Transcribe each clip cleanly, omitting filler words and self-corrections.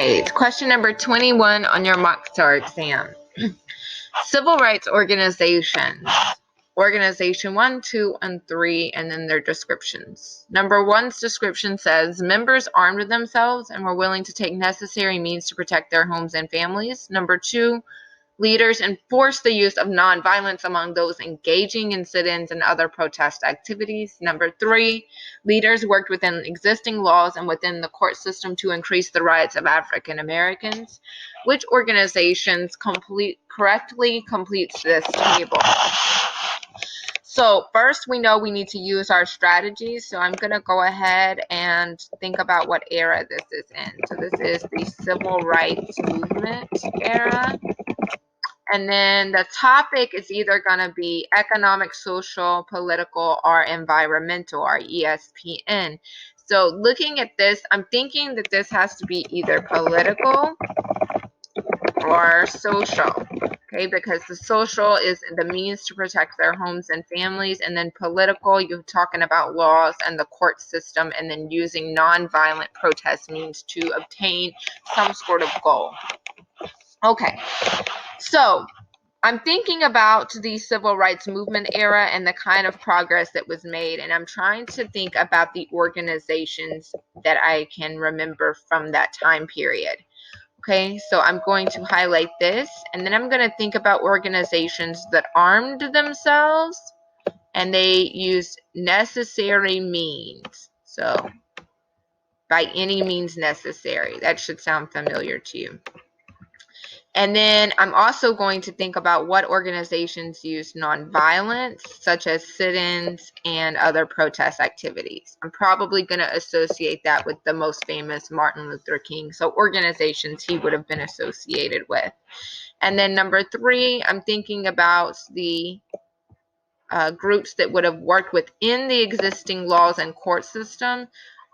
right, question number 21 on your mock STAAR exam. Civil rights organizations. Organization 1, 2, and 3, and then their descriptions. Number 1's description says, members armed themselves and were willing to take necessary means to protect their homes and families. Number 2, leaders enforced the use of nonviolence among those engaging in sit-ins and other protest activities. Number 3, leaders worked within existing laws and within the court system to increase the rights of African Americans. Which organizations correctly completes this table? So first, we know we need to use our strategies. So I'm going to go ahead and think about what era this is in. So this is the Civil Rights Movement era. And then the topic is either going to be economic, social, political, or environmental, or ESPN. So looking at this, I'm thinking that this has to be either political or social, okay, because the social is the means to protect their homes and families, and then political, you're talking about laws and the court system, and then using nonviolent protest means to obtain some sort of goal. Okay, so I'm thinking about the civil rights movement era and the kind of progress that was made, and I'm trying to think about the organizations that I can remember from that time period. Okay, so I'm going to highlight this, and then I'm going to think about organizations that armed themselves and they used necessary means. So, by any means necessary. That should sound familiar to you. And then I'm also going to think about what organizations use nonviolence, such as sit-ins and other protest activities. I'm probably going to associate that with the most famous Martin Luther King. So organizations he would have been associated with. And then number 3, I'm thinking about the groups that would have worked within the existing laws and court system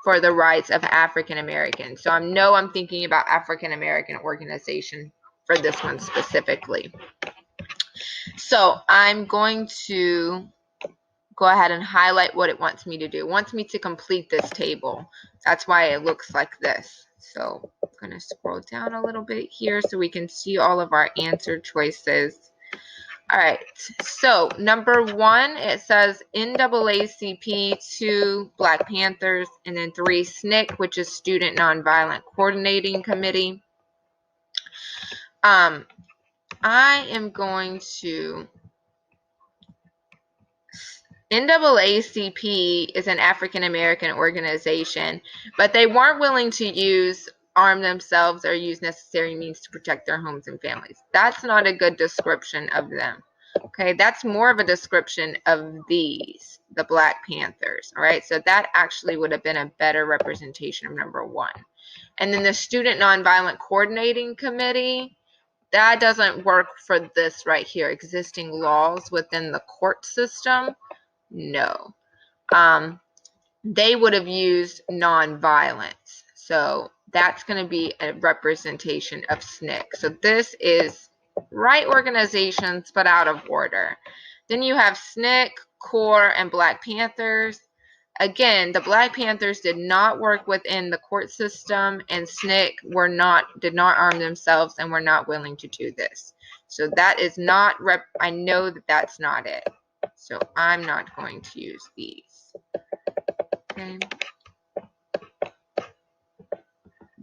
for the rights of African Americans. So I'm thinking about African American organization for this one specifically. So I'm going to go ahead and highlight what it wants me to do. It wants me to complete this table. That's why it looks like this. So I'm going to scroll down a little bit here so we can see all of our answer choices. All right, so number 1, it says NAACP, 2, Black Panthers, and then 3, SNCC, which is Student Nonviolent Coordinating Committee. I am going to, NAACP is an African American organization, but they weren't willing to arm themselves or use necessary means to protect their homes and families. That's not a good description of them. Okay, that's more of a description of these, the Black Panthers. All right, so that actually would have been a better representation of number 1. And then the Student Nonviolent Coordinating Committee, that doesn't work for this right here, existing laws within the court system. No. They would have used nonviolence. So that's going to be a representation of SNCC. So this is right organizations, but out of order. Then you have SNCC, CORE, and Black Panthers. Again, the Black Panthers did not work within the court system, and SNCC did not arm themselves and were not willing to do this. So that is not, I know that that's not it. So I'm not going to use these. Okay.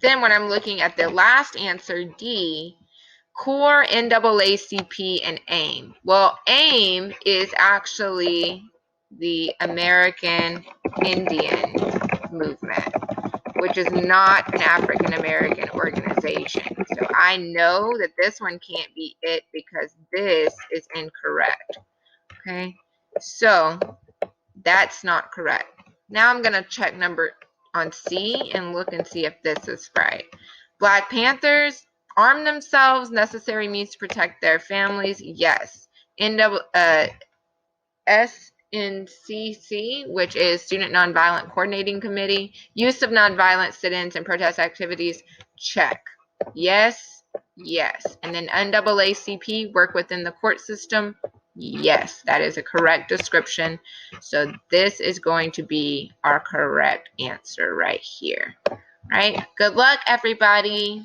Then when I'm looking at the last answer, D, CORE, NAACP, and AIM. Well, AIM is actually the American Indian movement, which is not an African American organization. So I know that this one can't be it because this is incorrect. Okay, so that's not correct. Now I'm going to check number on C and look and see if this is right. Black Panthers arm themselves, necessary means to protect their families. Yes. SNCC, which is Student Nonviolent Coordinating Committee, use of nonviolent sit-ins and protest activities. Check. Yes, yes. And then NAACP, work within the court system. Yes, that is a correct description. So this is going to be our correct answer right here. Right? Good luck, everybody.